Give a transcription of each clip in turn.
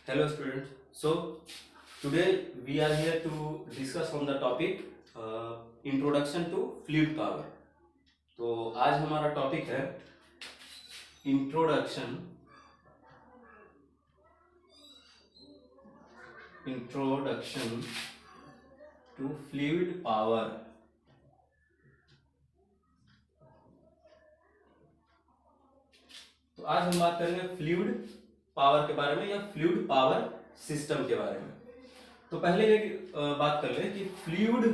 Hello students. So today we are here to discuss on the topic introduction to fluid power. तो आज हमारा topic है introduction to fluid power. तो आज हम बात करेंगे फ्लूइड पावर के बारे में या फ्लूइड पावर सिस्टम के बारे में। तो पहले एक बात कर ले कि फ्लूइड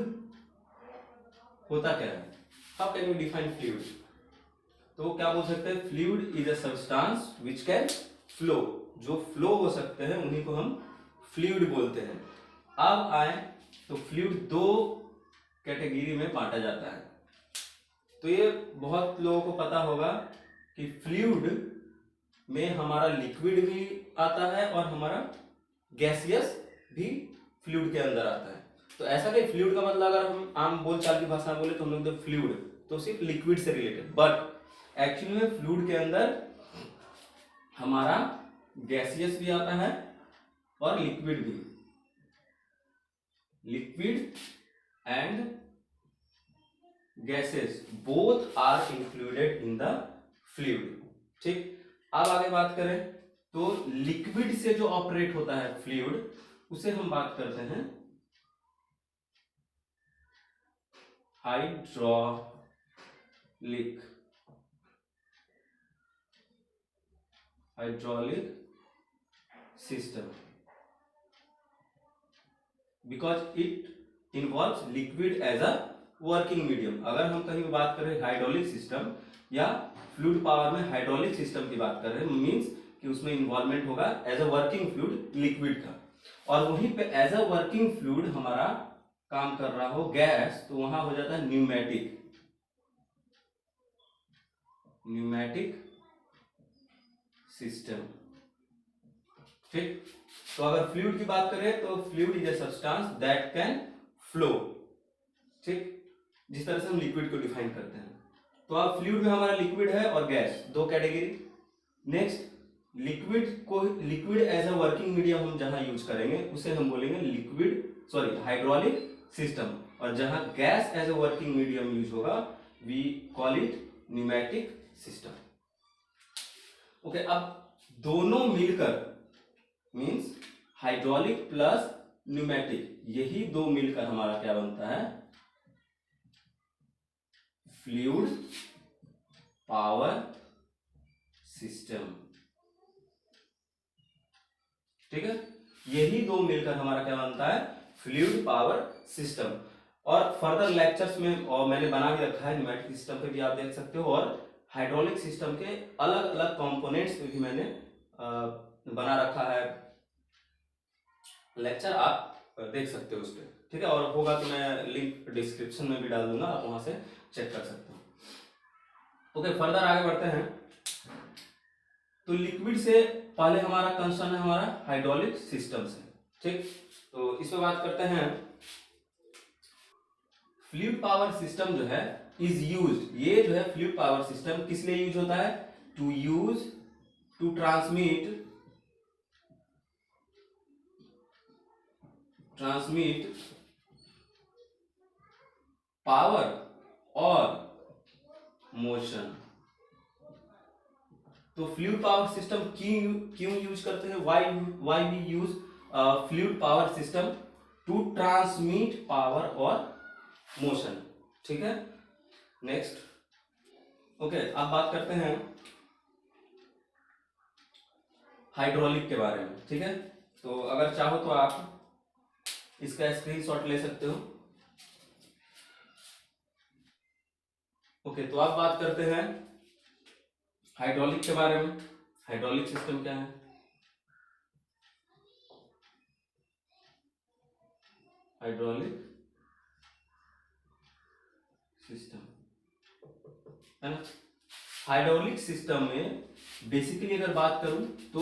होता क्या है। How can we define fluid? तो क्या बोल सकते हैं? Fluid is a substance which can flow. जो फ्लो हो सकते हैं उन्हीं को हम फ्लूइड बोलते हैं। अब आए तो फ्लूइड दो कैटेगरी में बांटा जाता है। तो ये बहुत लोगों को पता होगा कि फ्लूइड में हमारा लिक्विड भी आता है और हमारा गैसियस भी फ्लूइड के अंदर आता है। तो ऐसा नहीं, फ्लूइड का मतलब अगर हम आम बोलचाल की भाषा में बोले तो हम लोग फ्लूइड तो सिर्फ लिक्विड से रिलेटेड, बट एक्चुअली में फ्लूइड के अंदर हमारा गैसियस भी आता है और लिक्विड भी। Liquid and gases both are included in the fluid. ठीक, अब आगे बात करें तो लिक्विड से जो ऑपरेट होता है फ्लूइड, उसे हम बात करते हैं hydraulic system, because it involves liquid as a working medium. अगर हम कहीं बात करें हाइड्रोलिक सिस्टम या फ्लूइड पावर में हाइड्रोलिक सिस्टम की बात कर रहे हैं, मींस कि उसमें इन्वॉल्वमेंट होगा as a working fluid liquid का, और वहीं पे एज अ वर्किंग फ्लूइड हमारा काम कर रहा हो गैस, तो वहां हो जाता है न्यूमेटिक सिस्टम। ठीक, तो अगर फ्लूइड की बात करें तो fluid is a substance that can flow. ठीक, जिस तरह से हम लिक्विड को डिफाइन करते हैं। तो अब फ्लूइड में हमारा लिक्विड है और गैस, दो category. Next, liquid as a working medium हम जहां यूज करेंगे उसे हम बोलेंगे हाइड्रोलिक सिस्टम, और जहां gas as a working medium use होगा we call it pneumatic system. Okay, अब दोनों मिलकर मींस हाइड्रोलिक प्लस न्यूमेटिक, यही दो मिलकर हमारा क्या बनता है? Fluid power system. ठीक है, यही दो मिलकर हमारा क्या बनता है? Fluid power system. और फर्दर लेक्चर्स में और मैंने बना के रखा है न्यूमेटिक सिस्टम पे भी आप देख सकते हो, और हाइड्रोलिक सिस्टम के अलग अलग कंपोनेंट्स पे भी मैंने बना रखा है लेक्चर, आप देख सकते हो उस पर। ठीक है, और होगा तो मैं लिंक डिस्क्रिप्शन में भी डाल दूंगा, आप वहां से चेक कर सकते हो। ओके, फर्दर आगे बढ़ते हैं। तो लिक्विड से पहले हमारा कंसर्न है हमारा हाइड्रोलिक सिस्टम से। ठीक, तो इस पर बात करते हैं। फ्लूइड पावर सिस्टम जो है इज यूज्ड, ये जो है फ्लूइड पावर सिस्टम किस लिए यूज होता है? टू ट्रांसमिट पावर और मोशन। तो फ्लूइड पावर सिस्टम क्यों यूज करते हैं? Why we use fluid power system? To transmit power और मोशन। ठीक है, नेक्स्ट। ओके, अब बात करते हैं हाइड्रोलिक के बारे में। ठीक है, तो अगर चाहो तो आप इसका स्क्रीनशॉट ले सकते हो। ओके, तो आप बात करते हैं हाइड्रोलिक के बारे में। हाइड्रोलिक सिस्टम क्या है? हाइड्रोलिक सिस्टम है ना। हाइड्रोलिक सिस्टम में बेसिकली अगर बात करूं तो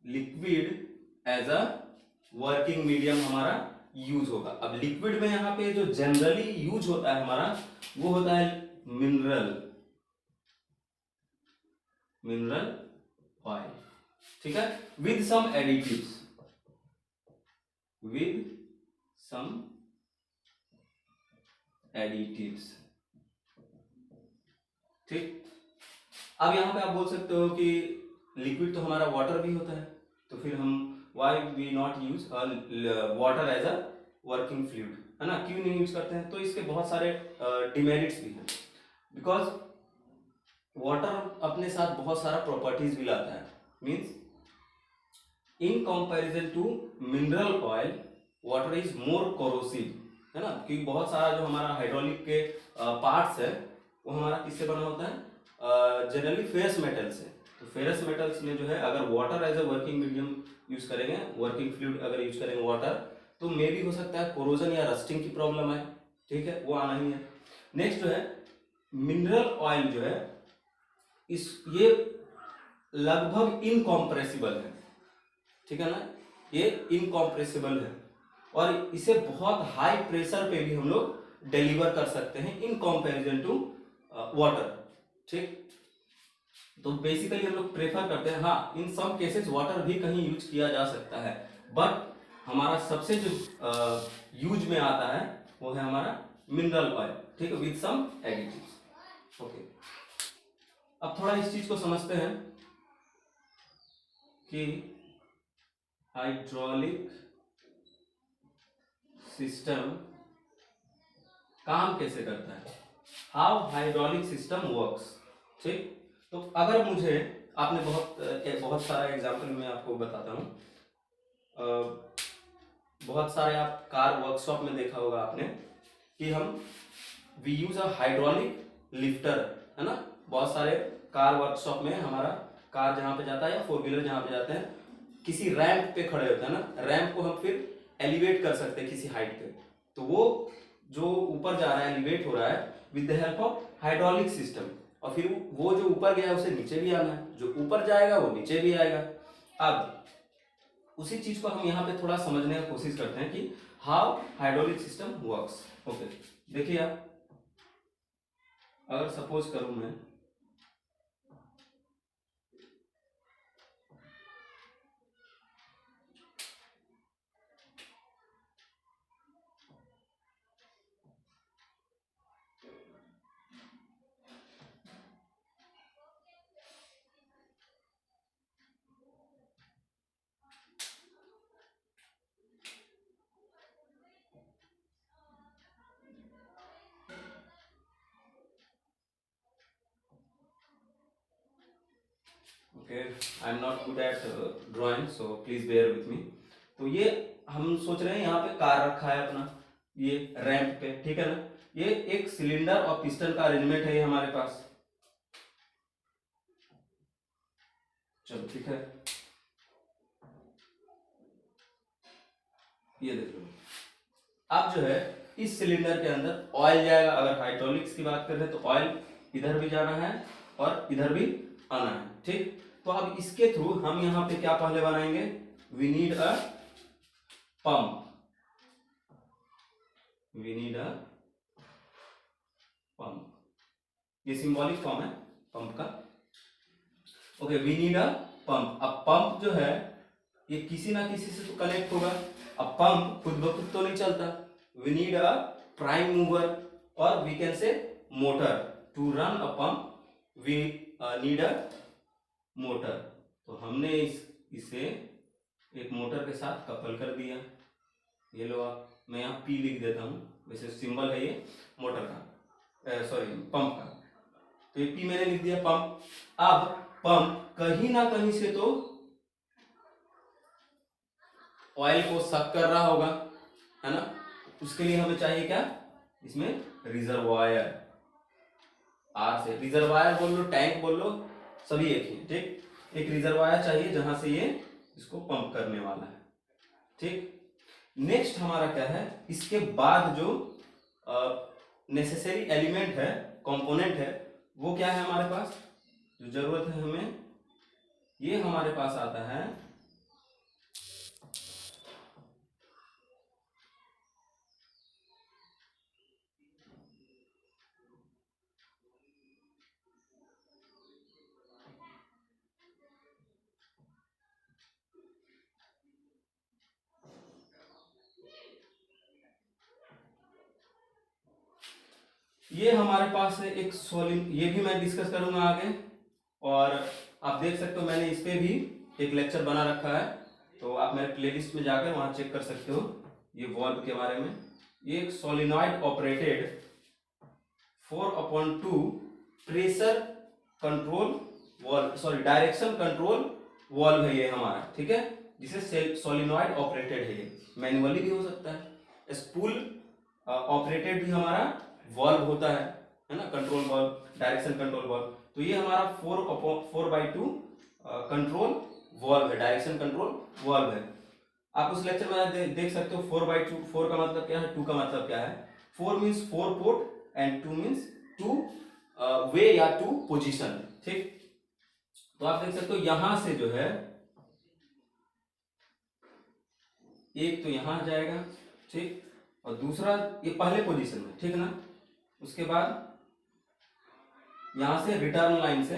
liquid as a working medium हमारा यूज होगा। अब लिक्विड में यहां पे जो जनरली यूज होता है हमारा, वो होता है मिनरल ऑयल। ठीक है, with some additives, with some additives. ठीक, अब यहां पे आप बोल सकते हो कि लिक्विड तो हमारा वाटर भी होता है, तो फिर हम why we not use water as a working fluid, है ना, क्यों नहीं यूज करते हैं? तो इसके बहुत सारे डिमेरिट्स भी हैं, बिकॉज वाटर अपने साथ बहुत सारा प्रॉपर्टीज भी लाता है। Means in comparison to mineral oil water is more corrosive, है ना, क्योंकि बहुत सारा जो हमारा हाइड्रोलिक के पार्ट्स है वो हमारा किससे बना होता है? जनरली फेरस मेटल से। तो फेरस मेटल्स में जो है अगर water as a working medium use करेंगे, वर्किंग फ्लूइड अगर यूज करेंगे वाटर, तो मे भी हो सकता है कोरोजन या रस्टिंग की प्रॉब्लम आए। ठीक है, वो आना ही है। नेक्स्ट जो है मिनरल ऑयल जो है इस ये लगभग इनकॉम्प्रेसिबल है, ठीक है ना, ये इनकॉम्प्रेसिबल है और इसे बहुत हाई प्रेशर पे भी हम लोग डिलीवर कर सकते हैं इन कंपैरिजन टू वाटर। ठीक, तो बेसिकली हम लोग प्रेफर करते हैं, हाँ इन सम केसेस वाटर भी कहीं यूज किया जा सकता है, बट हमारा सबसे जो यूज में आता है वो है हमारा मिनरल ऑयल। ठीक है, विद सम एडिटिव्स। ओके, अब थोड़ा इस चीज को समझते हैं कि हाइड्रोलिक सिस्टम काम कैसे करता है, हाउ हाइड्रोलिक सिस्टम वर्क्स। ठीक, तो अगर मुझे आपने बहुत सारा एग्जांपल मैं आपको बताता हूँ। बहुत सारे आप कार वर्कशॉप में देखा होगा आपने कि हम we use a hydraulic lifter, है ना, बहुत सारे कार वर्कशॉप में हमारा कार जहाँ पे जाता है या फोर व्हीलर जहाँ पे जाते हैं किसी रैंप पे खड़े होते हैं ना, रैंप को हम फिर एलिवेट कर सकते हैं किसी हाइट पे, तो वो जो ऊपर जा रहा है एलिवेट हो रहा है with the help of hydraulic system, और फिर वो जो ऊपर गया उसे नीचे भी आना है, जो ऊपर जाएगा वो नीचे भी आएगा। अब उसी चीज को हम यहाँ पे थोड़ा समझने की कोशिश करते हैं कि how hydraulic system works. Okay, देखिए आप, अगर सपोज करूं मैं okay, I am not good at drawing so please bear with me. तो ये हम सोच रहे हैं यहाँ पे कार रखा है अपना ये रैंप पे, ठीक है ना, ये एक सिलेंडर और पिस्टन का अरेंजमेंट है ये हमारे पास। चलो ठीक है, ये देख लो, अब जो है इस सिलेंडर के अंदर ऑयल जाएगा। अगर हाइड्रोलिक्स की बात कर रहे हैं तो ऑयल इधर भी जाना है और इधर भी आना है। ठीक, तो अब इसके थ्रू हम यहाँ पे क्या पहले बनाएंगे, we need a pump, we need a pump, ये सिंबॉलिक फॉर्म है पंप का। Okay, we need a pump. अब पंप जो है ये किसी ना किसी से तो कनेक्ट होगा। अब पंप खुद ब खुद तो नहीं चलता, we need a prime mover और we can say motor to run a pump, we need a motor. तो हमने इसे एक मोटर के साथ कपल कर दिया। ये लो आप, मैं यहाँ पी लिख देता हूँ, वैसे सिंबल है ये मोटर का, सॉरी पंप का, तो ये पी मैंने लिख दिया पंप। अब पंप कहीं ना कहीं से तो ऑयल को सक कर रहा होगा, है ना, उसके लिए हमें चाहिए क्या, इसमें रिजर्वायर, आर से रिजर्वायर बोल लो, टैंक बोल लो, सभी एक ही। ठीक, एक रिजर्वायर चाहिए जहां से ये इसको पंप करने वाला है। ठीक, नेक्स्ट हमारा क्या है, इसके बाद जो नेसेसरी एलिमेंट है, कंपोनेंट है, वो क्या है हमारे पास, जो जरूरत है हमें, ये हमारे पास आता है ये हमारे पास है एक सॉलिड, ये भी मैं डिस्कस करूंगा आगे। और आप देख सकते हो मैंने इस पे भी एक लेक्चर बना रखा है, तो आप मेरे प्लेलिस्ट में जाकर वहां चेक कर सकते हो ये वॉल्व के बारे में। ये एक solenoid operated 4/2 pressure control valve, sorry direction control valve है ये हमारा, ठीक है, जिसे सोलिनॉइड ऑपरेटेड है। ये मैनुअली भी हो सकता है, स्पूल ऑपरेटेड भी हमारा वॉल्व होता है ना, control valve, direction control valve. तो ये हमारा 4/2 कंट्रोल वॉल्व है, डायरेक्शन कंट्रोल वॉल्व है। आप उस लेक्चर में देख सकते हो 4/2, 4 का मतलब क्या है, 2 का मतलब क्या है। 4 मीन्स 4 पोर्ट एंड 2 मीन्स 2 वे या 2 पोजीशन, ठीक। तो आप देख सकते हो यहां से जो है एक तो यहां जाएगा, ठीक, और दूसरा ये पहले पोजीशन में, ठीक ना। उसके बाद यहां से रिटर्न लाइन से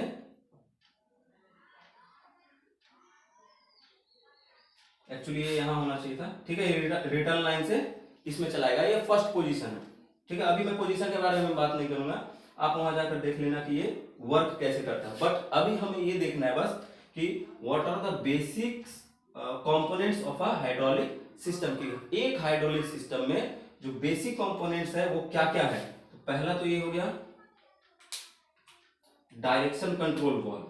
एक्चुअली ये यहां होना चाहिए था, ठीक है, रिटर्न लाइन से इसमें चलाएगा। ये फर्स्ट पोजीशन है, ठीक है। अभी मैं पोजीशन के बारे में बात नहीं करूंगा, आप वहां जाकर देख लेना कि ये वर्क कैसे करता है। बट अभी हमें ये देखना है बस कि what are the basics components of a hydraulic system की। एक हाइड्रोलिक सिस्टम में जो बेसिक कंपोनेंट्स है वो क्या क्या है। तो पहला तो ये हो गया direction control valve,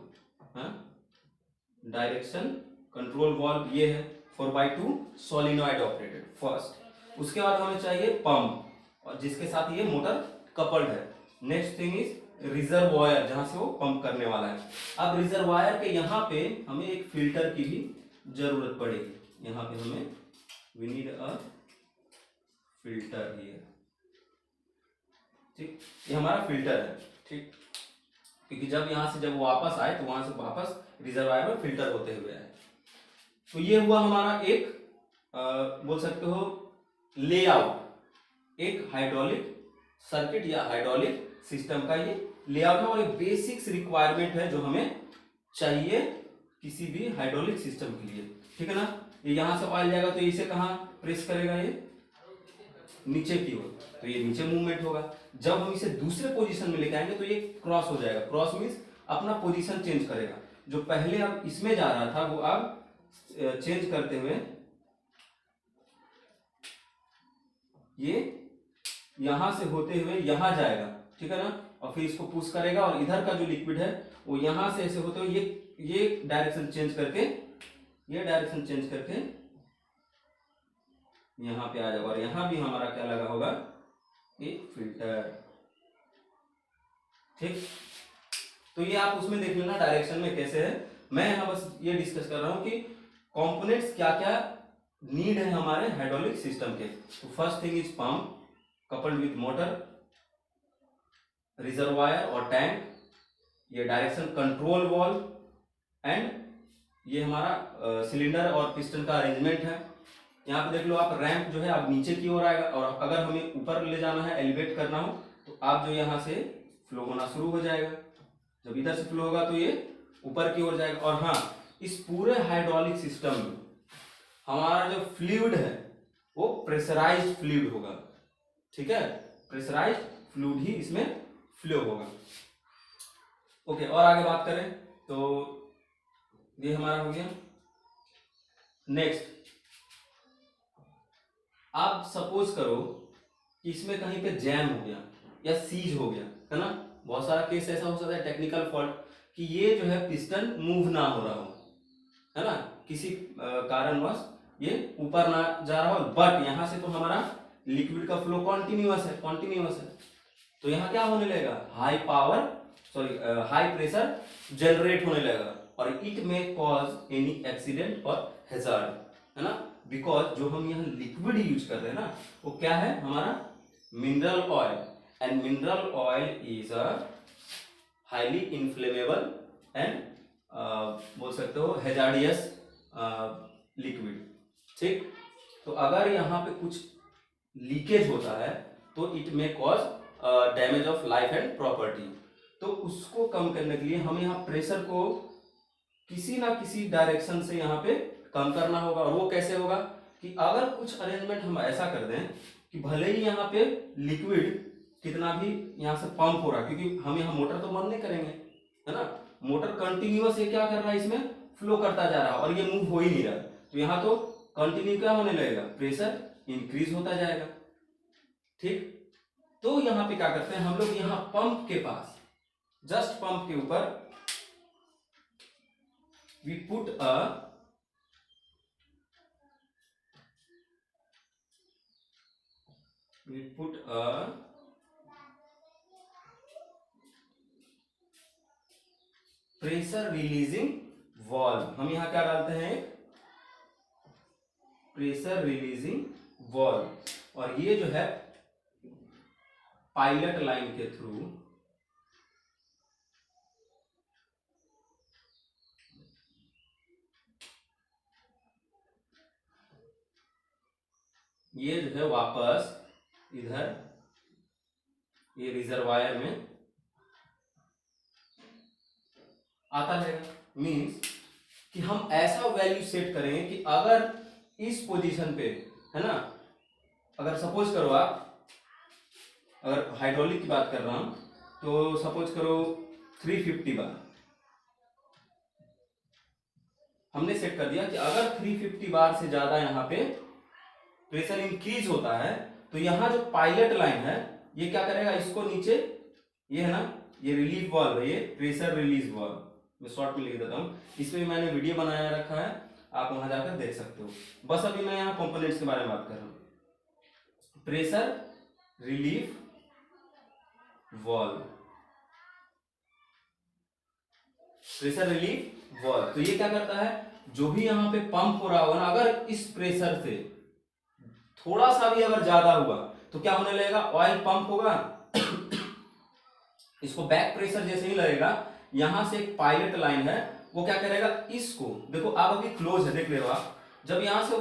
direction control valve ये है 4/2 सोलिनॉइड ऑपरेटेड फर्स्ट। उसके बाद हमें चाहिए पंप, और जिसके साथ ये मोटर कपल्ड है। नेक्स्ट थिंग इज रिजर्वायर, जहां से वो पंप करने वाला है। अब रिजर्वायर के यहाँ पे हमें एक फिल्टर की भी जरूरत पड़ेगी। यहाँ पे हमें we need a filter here, ठीक, ये हमारा फिल्टर है, ठीक, क्योंकि जब यहाँ से जब वो वापस आए तो वहां से वापस रिजर्वायर में फिल्टर होते हुए आए। तो ये हुआ हमारा एक बोल सकते हो लेआउट, एक हाइड्रोलिक सर्किट या हाइड्रोलिक सिस्टम का ये लेआउट है, और एक बेसिक्स रिक्वायरमेंट है जो हमें चाहिए किसी भी हाइड्रोलिक सिस्टम के लिए, ठीक है ना। ये यहां से ऑयल जाएगा तो इसे कहां प्रेस करेगा, ये नीचे की ओर, तो ये नीचे मूवमेंट होगा। जब हम इसे दूसरे पोजीशन में लेके आएंगे तो ये क्रॉस हो जाएगा। क्रॉस मीन्स अपना पोजीशन चेंज करेगा। जो पहले अब इसमें जा रहा था वो अब चेंज करते हुए ये यहां से होते हुए यहां जाएगा, ठीक है ना, और फिर इसको पुश करेगा, और इधर का जो लिक्विड है वो यहां से ऐसे होते हुए ये डायरेक्शन चेंज करके, ये डायरेक्शन चेंज करके यहां पे आ जाएगा। और यहां भी हमारा क्या लगा होगा, एक फिल्टर, ठीक। तो ये आप उसमें देख लेना डायरेक्शन में कैसे है। मैं यहां बस ये डिस्कस कर रहा हूं कि कंपोनेंट्स क्या क्या नीड है हमारे हाइड्रोलिक सिस्टम के। तो first thing is pump coupled with motor, reservoir और टैंक, ये डायरेक्शन कंट्रोल वॉल्व, एंड ये हमारा सिलेंडर और पिस्टन का अरेंजमेंट है। यहाँ पे देख लो आप, रैंप जो है अब नीचे की ओर आएगा, और अगर हमें ऊपर ले जाना है, एलिवेट करना हो, तो आप जो यहाँ से फ्लो होना शुरू हो जाएगा। जब इधर से फ्लो होगा तो ये ऊपर की ओर जाएगा। और हाँ, इस पूरे हाइड्रोलिक सिस्टम में हमारा जो फ्लूइड है वो प्रेशराइज्ड फ्लूइड होगा, ठीक है, प्रेशराइज्ड फ्लूइड ही इसमें फ्लो होगा। ओके, और आगे बात करें तो ये हमारा हो गया। नेक्स्ट, आप सपोज करो कि इसमें कहीं पे जैम हो गया या सीज हो गया, है ना। बहुत सारा केस ऐसा हो सकता है टेक्निकल फॉल्ट कि ये जो है पिस्टन मूव ना हो रहा हो, है ना, किसी कारणवश ये ऊपर ना जा रहा हो, बट यहां से तो हमारा लिक्विड का फ्लो कॉन्टिन्यूअस है। तो यहाँ क्या होने लगेगा, हाई प्रेशर जनरेट होने लगेगा, और इट में कॉज एनी एक्सीडेंट और हैजार्ड, है ना। बिकॉज जो हम यहाँ लिक्विड यूज कर रहे हैं ना, वो क्या है हमारा mineral oil, and mineral oil is a highly inflammable and बोल सकते हो हैजार्डियस लिक्विड, ठीक। तो अगर यहाँ पे कुछ लीकेज होता है तो it may cause damage of life and property. तो उसको कम करने के लिए हमें यहाँ प्रेशर को किसी ना किसी डायरेक्शन से यहाँ पे कम करना होगा। और वो कैसे होगा कि अगर कुछ अरेंजमेंट हम ऐसा कर दें कि भले ही यहाँ पे लिक्विड कितना भी यहाँ से पंप हो रहा है, क्योंकि हम यहाँ मोटर तो बंद नहीं करेंगे, है ना, मोटर कंटिन्यूअस ये क्या कर रहा है, इसमें फ्लो करता जा रहा है और ये मूव हो ही नहीं रहा, तो यहाँ तो कंटिन्यू क्या होने लगेगा, प्रेशर इंक्रीज होता जाएगा। ठीक, तो यहाँ पे क्या करते हैं हम लोग, यहाँ पंप के पास, जस्ट पंप के ऊपर we put a pressure releasing valve. हम यहाँ क्या डालते हैं, प्रेशर रिलीजिंग वॉल्व, और ये जो है पायलट लाइन के थ्रू ये जो है वापस इधर ये रिजर्वायर में आता रहेगा। मीन्स कि हम ऐसा वैल्यू सेट करेंगे कि अगर इस पोजीशन पे, है ना, अगर सपोज करो आप, अगर हाइड्रोलिक की बात कर रहा हूं तो सपोज करो 350 बार हमने सेट कर दिया कि अगर 350 बार से ज्यादा यहाँ पे प्रेशर इंक्रीज होता है तो यहाँ जो पायलट लाइन है ये क्या करेगा, इसको नीचे, ये है ना, ये रिलीफ वाल्व है, ये प्रेशर रिलीज वाल्व, मैं शॉर्ट में लिख देता हूँ, इस पे भी मैंने वीडियो बनाया रखा है, आप वहां जाकर देख सकते हो। बस अभी मैं यहाँ कंपोनेंट्स के बारे में बात कर रहा हूँ। Pressure relief valve, pressure relief valve, तो ये क्या करता है, जो भी यहाँ पे पंप हो रहा होगा ना, अगर इस प्रेशर से थोड़ा सा भी अगर ज्यादा हुआ तो क्या होने लगेगा, ऑयल पंप होगा इसको बैक प्रेशर जैसे ही लगेगा, यहां से एक पायलट लाइन है वो क्या करेगा, इसको देखो आप अभी क्लोज है, देख रहे हो आप, जब यहां से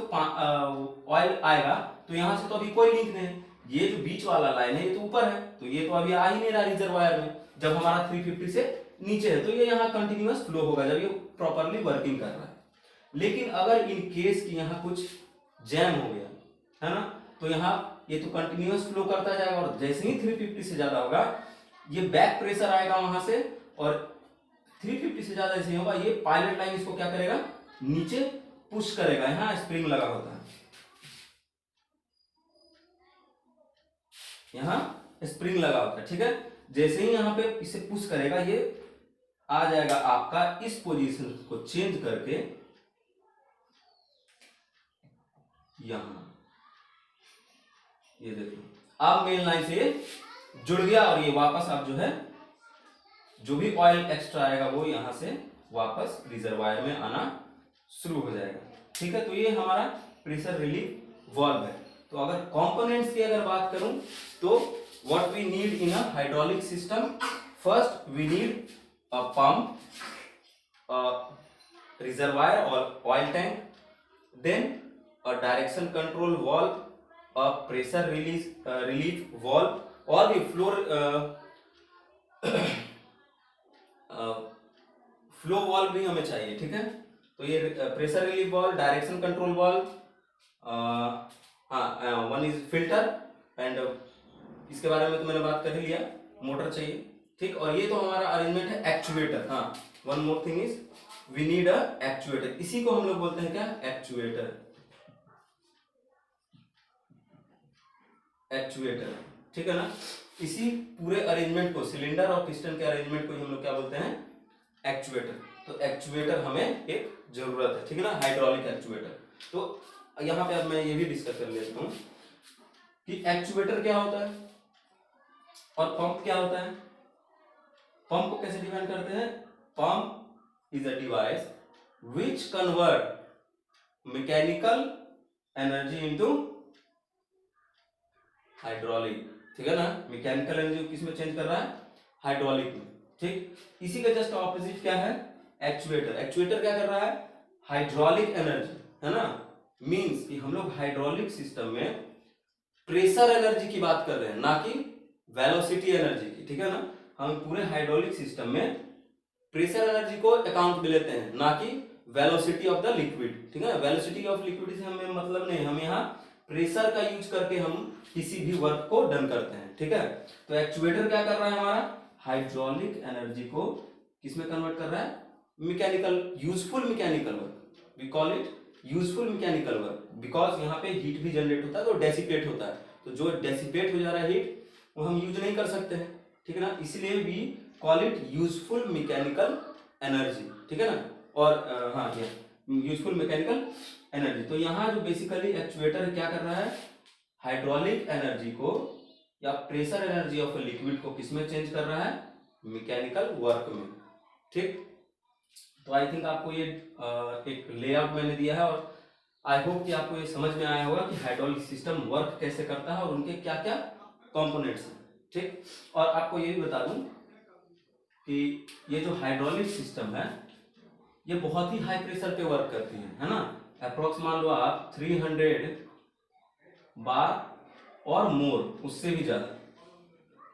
ऑयल आएगा तो यहां से तो अभी कोई लिंक नहीं है, ये जो बीच वाला लाइन है ये तो ऊपर है, तो ये तो अभी आ ही नहीं रहा रिजर्वायर में, जब हमारा 350 से नीचे है तो ये यहाँ कंटिन्यूअस फ्लो होगा जब ये प्रॉपरली वर्किंग कर रहा है। लेकिन अगर इन केस की यहाँ कुछ जैम हो गया, है ना, तो यहाँ ये तो कंटिन्यूअस फ्लो करता जाएगा, और जैसे ही 350 से ज्यादा होगा ये बैक प्रेशर आएगा वहां से, और 350 से ज्यादा ऐसे होगा, ये पायलट लाइन इसको क्या करेगा, नीचे पुश करेगा, यहाँ स्प्रिंग लगा होता है, यहाँ स्प्रिंग लगा होता है, ठीक है, जैसे ही यहाँ पे इसे पुश करेगा ये आ जाएगा आपका इस पोजीशन को चेंज करके यहां, ये देखो अब मेन लाइन से जुड़ गया, और ये वापस आप जो है जो भी ऑयल एक्स्ट्रा आएगा वो यहां से वापस रिजर्वायर में आना शुरू हो जाएगा। ठीक है, तो ये हमारा प्रेशर रिलीफ वाल्व है। तो अगर कंपोनेंट्स की अगर बात करूं तो what we need in a hydraulic system, first we need a pump, reservoir और oil tank, then a direction control valve, a pressure relief valve, और भी फ्लो वाल्व भी हमें चाहिए। ठीक है, तो ये pressure relief valve, direction control valve, one is filter, and इसके बारे में तो मैंने बात कर ही लिया, मोटर चाहिए। ठीक, और ये तो हमारा अरेंजमेंट है एक्चुएटर। हाँ, one more thing is we need a actuator, इसी को हम लोग बोलते हैं क्या, एक्चुएटर। एक्चुएटर, ठीक है ना, इसी पूरे अरेंजमेंट को, सिलेंडर और पिस्टन के अरेंजमेंट को हम लोग क्या बोलते हैं, एक्चुएटर। तो एक्चुएटर हमें एक जरूरत है, ठीक है ना, हाइड्रोलिक एक्चुएटर। तो यहाँ पे अब मैं ये भी डिस्कस कर लेता हूँ कि एक्चुएटर क्या होता है और पंप क्या होता है। पंप को कैसे डिफाइन करते हैं, pump is a device which convert mechanical energy into hydraulic. ठीक है ना, मैकेनिकल एनर्जी किसमें चेंज कर रहा है, हाइड्रोलिक में। ठीक, इसी का जस्ट ऑपोजिट क्या है, एक्चुएटर। एक्चुएटर क्या कर रहा है, हाइड्रोलिक एनर्जी, है ना, मींस कि हम लोग हाइड्रोलिक सिस्टम में प्रेशर एनर्जी की बात कर रहे हैं, ना कि वेलोसिटी एनर्जी की। ठीक है ना, हम पूरे हाइड्रोलिक सिस्टम में प्रेशर एनर्जी को अकाउंट में लेते हैं, ना कि वेलोसिटी ऑफ द लिक्विड। ठीक है, वेलोसिटी ऑफ लिक्विड से हमें मतलब नहीं, हम यहाँ प्रेशर का यूज करके हम किसी भी वर्क को डन करते हैं, ठीक है। तो एक्चुएटर क्या कर रहा है, हमारा हाइड्रोलिक एनर्जी को किसमें कन्वर्ट कर रहा है, mechanical, useful mechanical work, we call it useful mechanical work, because यहाँ पे हीट भी जनरेट होता है तो डेसिपेट होता है, तो जो डेसिपेट हो जा रहा है हीट वो हम यूज नहीं कर सकते हैं, ठीक है ना, इसलिए we call it useful mechanical energy, ठीक है ना। और हाँ ये यूजफुल मैकेनिकल एनर्जी। तो यहाँ जो बेसिकली एक्चुएटर क्या कर रहा है, हाइड्रोलिक एनर्जी को या pressure energy of a liquid को किसमें चेंज कर रहा है, मैकेनिकल वर्क में, ठीक। तो आई थिंक आपको ये एक लेआउट मैंने दिया है और आई होप कि आपको ये समझ में आया होगा कि हाइड्रोलिक सिस्टम वर्क कैसे करता है और उनके क्या क्या कंपोनेंट्स हैं, ठीक। और आपको ये भी बता दूं कि ये जो हाइड्रोलिक सिस्टम है ये बहुत ही हाई प्रेशर पे वर्क करती है ना। अप्रोक्स मान लो आप 300 बार और मोर, उससे भी ज्यादा,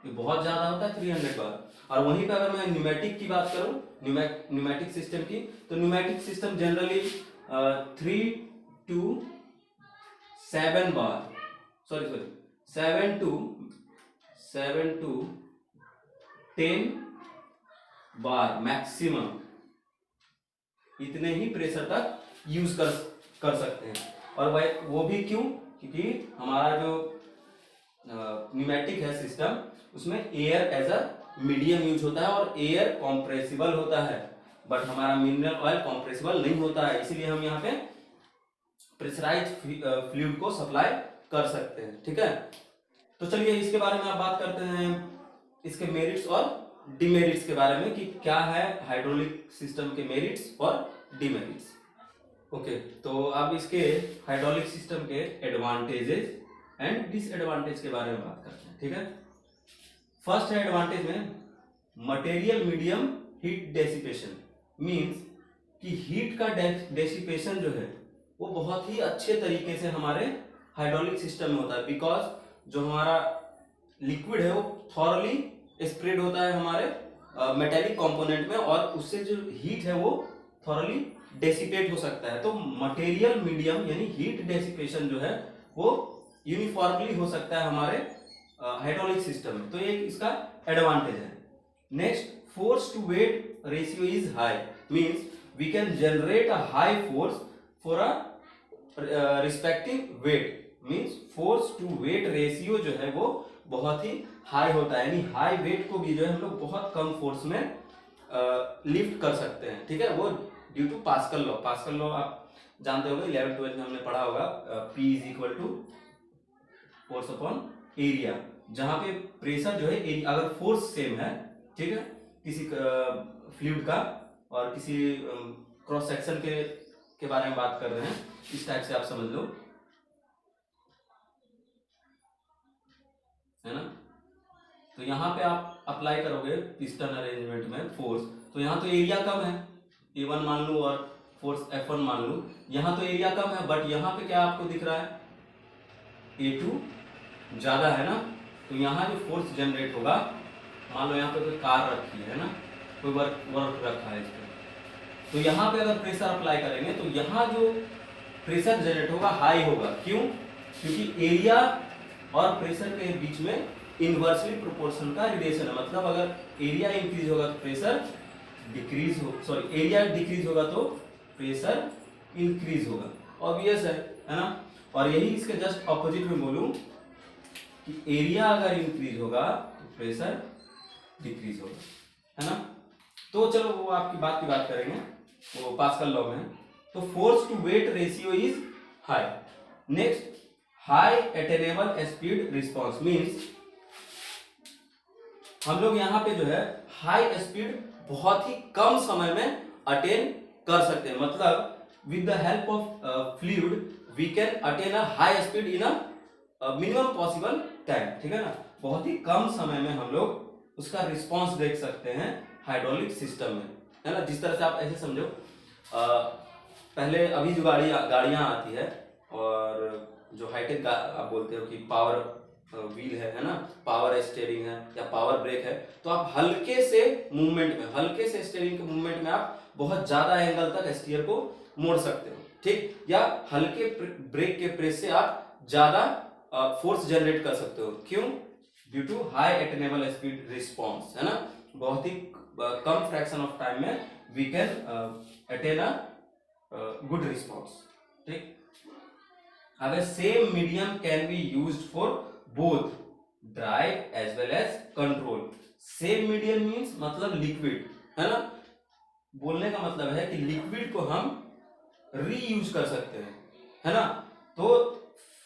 ये बहुत ज्यादा होता है 300 बार। और वहीं पर अगर मैं न्यूमेटिक की बात करूं, न्यूमेटिक सिस्टम की, तो pneumatic system generally 3 to 7 bar, sorry 7 to 10 bar maximum, इतने ही प्रेशर तक यूज कर सकते हैं। और वह वो भी क्यों, क्योंकि हमारा जो न्यूमेटिक है सिस्टम, उसमें air as a medium use होता है और एयर कॉम्प्रेसिबल होता है, बट हमारा मिनरल ऑयल कॉम्प्रेसिबल नहीं होता है, इसीलिए हम यहाँ पे प्रेशराइज्ड फ्लूइड को सप्लाई कर सकते हैं, ठीक है। तो चलिए इसके बारे में आप बात करते हैं, इसके मेरिट्स और डिमेरिट्स के बारे में कि क्या है हाइड्रोलिक सिस्टम के मेरिट्स और डिमेरिट्स। ओके, तो अब इसके हाइड्रोलिक सिस्टम के एडवांटेजेस एंड डिसएडवांटेज के बारे में बात करते हैं, ठीक है। फर्स्ट है एडवांटेज में material medium heat dissipation, means कि हीट का डेसिपेशन जो है वो बहुत ही अच्छे तरीके से हमारे हाइड्रोलिक सिस्टम में होता है, बिकॉज जो हमारा लिक्विड है वो थॉरली स्प्रेड होता है हमारे मेटेलिक कंपोनेंट में और उससे जो हीट है वो थॉरली डेसिपेट हो सकता है। तो मटेरियल मीडियम यानी हीट डेसिपेशन जो है वो यूनिफॉर्मली हो सकता है हमारे हाइड्रोलिक सिस्टम में, तो ये इसका एडवांटेज है। Next, force to weight ratio is high, means we can generate a high force for a respective weight, means force to weight ratio जो है वो बहुत ही हाई होता है, यानी हाई वेट को भी जो है हम लोग बहुत कम फोर्स में लिफ्ट कर सकते हैं, ठीक है। वो due to Pascal law, Pascal law आप जानते होंगे, 11th-12th में हमने पढ़ा होगा, P is equal to force upon area, जहां पे प्रेशर जो है अगर फोर्स सेम है, ठीक है, किसी फ्लूइड का और किसी क्रॉस सेक्शन के बारे में बात कर रहे हैं, इस टाइप से आप समझ लो, है ना। तो यहाँ पे आप अप्लाई करोगे पिस्टन अरेंजमेंट में फोर्स, तो यहाँ तो एरिया कम है, A1 मान लूं और फोर्स F1 मान लूं, यहाँ तो एरिया कम है, बट यहाँ पे क्या आपको दिख रहा है, A2 ज्यादा है ना। तो यहाँ जो फोर्स जनरेट होगा, मान लो यहाँ पे कोई कार रखी है ना, कोई वर्क रखा है इस पर, तो यहाँ पे अगर प्रेशर अप्लाई करेंगे तो यहाँ जो प्रेशर जनरेट होगा हाई होगा, क्यों, क्योंकि एरिया और प्रेशर के बीच में इनवर्सली प्रोपोर्शन का रिलेशन है, मतलब अगर एरिया इंक्रीज होगा तो प्रेशर डिक्रीज हो, सॉरी एरिया डिक्रीज होगा तो प्रेशर इंक्रीज होगा, ऑब्वियस है ना। और यही इसके जस्ट ऑपोजिट में बोलूं कि एरिया अगर इंक्रीज होगा तो प्रेशर डिक्रीज होगा, है ना। तो चलो वो आपकी बात की बात करेंगे, वो पास्कल लॉ में। तो force to weight ratio is high. Next, high attainable speed response, means हम लोग यहाँ पे जो है हाई स्पीड बहुत ही कम समय में अटेन कर सकते हैं, मतलब with the help of fluid we can attain a high speed in a minimum possible time, ठीक है ना। बहुत ही कम समय में हम लोग उसका रिस्पॉन्स देख सकते हैं हाइड्रोलिक सिस्टम में, है ना। जिस तरह से आप ऐसे समझो, पहले अभी जो गाड़ियां आती है और जो हाईटेक आप बोलते हो कि पावर व्हील है ना, पावर स्टीयरिंग है या पावर ब्रेक है, तो आप हल्के से मूवमेंट में, हल्के से स्टीयरिंग के मूवमेंट में आप बहुत ज्यादा एंगल तक स्टीयर को मोड़ सकते हो, ठीक, या हल्के ब्रेक के प्रेस से आप ज्यादा फोर्स जनरेट कर सकते हो। क्यों? Due to high attainable speed response, है ना, बहुत ही कम फ्रैक्शन ऑफ टाइम में we can attain a good response. ठीक, अब same medium can be used for both drive as well as control. Same medium means मतलब लिक्विड, है ना, बोलने का मतलब है कि लिक्विड को हम रीयूज कर सकते हैं, है ना। तो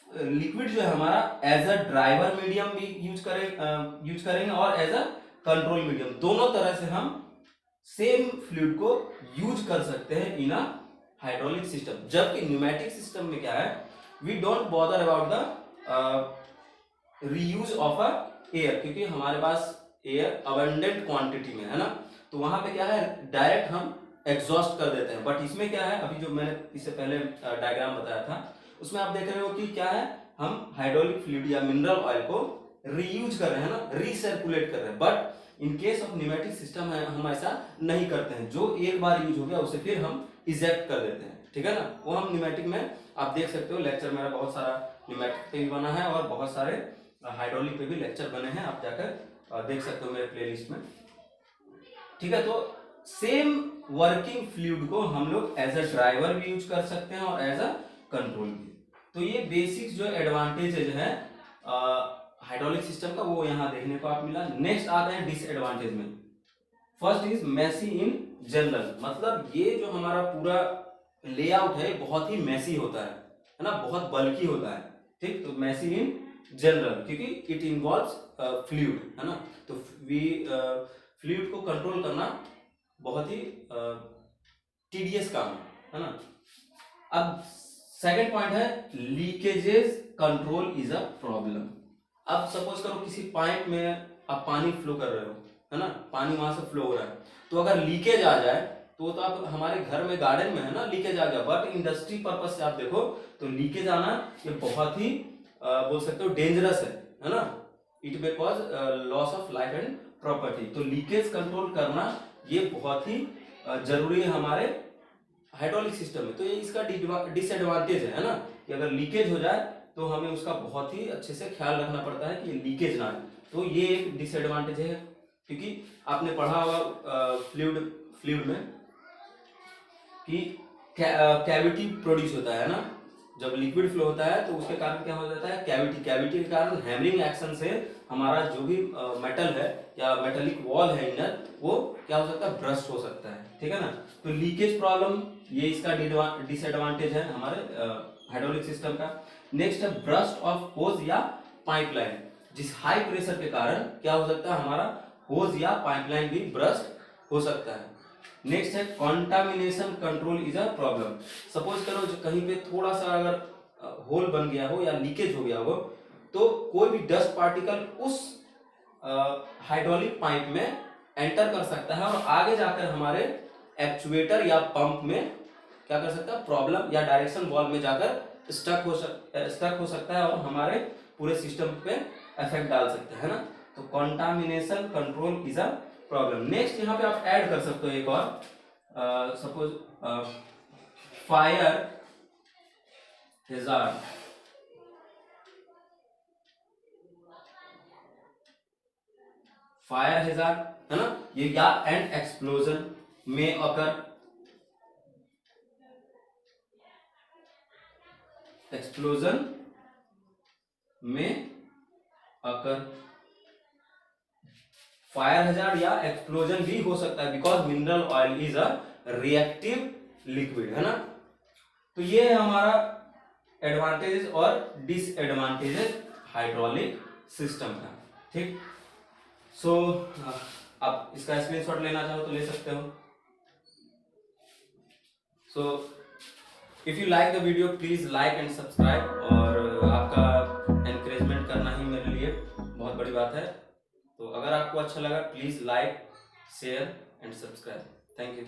लिक्विड जो है हमारा एज अ ड्राइवर मीडियम भी यूज करेंगे और एज अ कंट्रोल मीडियम, दोनों तरह से हम सेम फ्लूइड को यूज कर सकते हैं इन अ हाइड्रोलिक सिस्टम। जबकि न्यूमेटिक सिस्टम में क्या है, we don't bother about the reuse of a air, क्योंकि हमारे पास एयर अबंडेंट क्वांटिटी में है ना, तो वहां पे क्या है डायरेक्ट हम एग्जॉस्ट कर देते हैं। बट इसमें क्या है, अभी जो मैंने इससे पहले डायग्राम बताया था उसमें आप देख रहे हो कि क्या है, हम हाइड्रोलिक फ्लूइड या मिनरल ऑयल को रीयूज कर रहे हैं ना, रीसर्कुलेट कर रहे हैं। But in case of pneumatic system हम ऐसा नहीं करते हैं, जो एक बार यूज हो गया उसे फिर हम इजेक्ट कर देते हैं, ठीक है ना। वो हम न्यूमेटिक में आप देख सकते हो, लेक्चर मेरा बहुत सारा न्यूमेटिक पे भी बना है और बहुत सारे हाइड्रोलिक पे भी लेक्चर बने हैं, आप जाकर देख सकते हो मेरे प्लेलिस्ट में, ठीक है। तो सेम वर्किंग फ्लूइड को हम लोग एज अ ड्राइवर भी यूज कर सकते हैं और एज अ कंट्रोल भी। तो ये बेसिक जो एडवांटेजेज है हाइड्रोलिक सिस्टम का, वो यहाँ देखने को आप मिला। नेक्स्ट आते हैं डिसएडवांटेज में। First is messy in general, मतलब ये जो हमारा पूरा लेआउट है बहुत ही मैसी होता है ना, बहुत बल्की होता है, ठीक। तो मैसी इन जनरल क्योंकि इट इन्वॉल्व्स फ्लूइड, है ना, तो फ्लूइड को कंट्रोल करना बहुत ही टीडियस काम है ना। अब सेकंड पॉइंट है leakages control is a problem. अब सपोज करो किसी पाइप में आप पानी फ्लो कर रहे हो, है ना, पानी वहां से फ्लो हो रहा है, तो अगर लीकेज आ जाए तो आप हमारे घर में गार्डन में है ना लीकेज आ गया, बट इंडस्ट्री पर्पज से आप देखो तो लीकेज आना ये बहुत ही बोल सकते हो डेंजरस है ना, it may cause loss of life and property. तो लीकेज कंट्रोल करना ये बहुत ही जरूरी है हमारे हाइड्रोलिक सिस्टम में। तो ये इसका डिसएडवांटेज है ना, कि अगर लीकेज हो जाए तो हमें उसका बहुत ही अच्छे से ख्याल रखना पड़ता है कि लीकेज ना आए। तो ये एक डिसएडवांटेज है, क्योंकि आपने पढ़ा होगा फ्लूइड में कि कैविटी प्रोड्यूस होता है ना, जब लिक्विड फ्लो होता है तो उसके कारण क्या हो जाता है, कैविटी के कारण हैमरिंग एक्शन से हमारा जो भी मेटल है या मेटेलिक वॉल है इनर, वो क्या हो सकता है, ब्रस्ट हो सकता है, ठीक है ना। तो लीकेज प्रॉब्लम ये इसका डिसएडवांटेज है हमारे हाइड्रोलिक सिस्टम का। नेक्स्ट है ब्रस्ट ऑफ होज या पाइपलाइन, जिस हाई प्रेशर के कारण क्या हो सकता है, हमारा होज या पाइपलाइन भी ब्रस्ट हो सकता है। नेक्स्ट है contamination control is a problem. Suppose करो कहीं पे थोड़ा सा अगर होल बन गया हो या लीकेज हो गया हो, तो कोई भी डस्ट पार्टिकल उस हाइड्रोलिक पाइप में एंटर कर सकता है और आगे जाकर हमारे एक्चुएटर या पंप में क्या कर सकता है, प्रॉब्लम या डायरेक्शन वाल्व में जाकर स्टक हो सकता है और हमारे पूरे सिस्टम पे इफेक्ट डाल सकता है ना। तो contamination control is a problem. Next यहाँ पे आप ऐड कर सकते हो एक और, suppose fire hazard, fire hazard है ना, ये या एंड एक्सप्लोजन में अकर, एक्सप्लोजन में अकर, फायर हैजार्ड या एक्सप्लोजन भी हो सकता है because mineral oil is a reactive liquid, है ना। तो ये है हमारा एडवांटेजेस और डिसएडवांटेजेस हाइड्रोलिक सिस्टम का, ठीक। सो आप इसका स्क्रीनशॉट लेना चाहो तो ले सकते हो। So if you like the video please like and subscribe, और आपका एनकरेजमेंट करना ही मेरे लिए बहुत बड़ी बात है। तो अगर आपको अच्छा लगा please like, share and subscribe. Thank you.